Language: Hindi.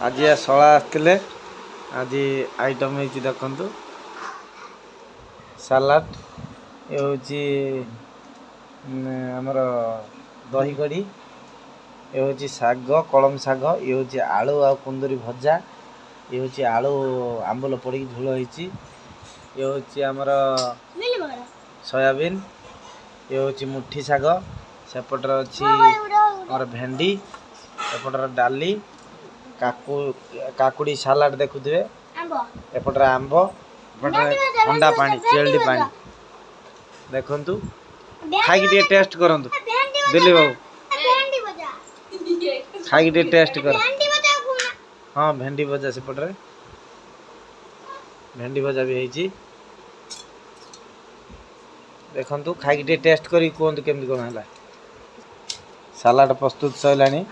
आज शला आसते आज आइटम हो देखु सालाड ये हूँ आमर दही कड़ी ये हूँ शाग कलम शाग ये हूँ आलू आ कुंदरी भजा ये हूँ आलू आंबल पड़ झोल होती ये हूँ आमर सोयाबीन ये हूँ मुठी शाग सेपटर अच्छी आमर भेंडी एपटर डाली काकुड़ी सालाड देखुए एपटर आंब ठंडा पानी चिल्ड पानी देखु खाई टेस्ट करूँ दिल्ली बाबू खाई टेस्ट कर हाँ भेंडी भजा सेपटे भेंडी भजा भी है देखु खाई टेस्ट कर कहतु केमती कौन है सालाड प्रस्तुत सैलानी।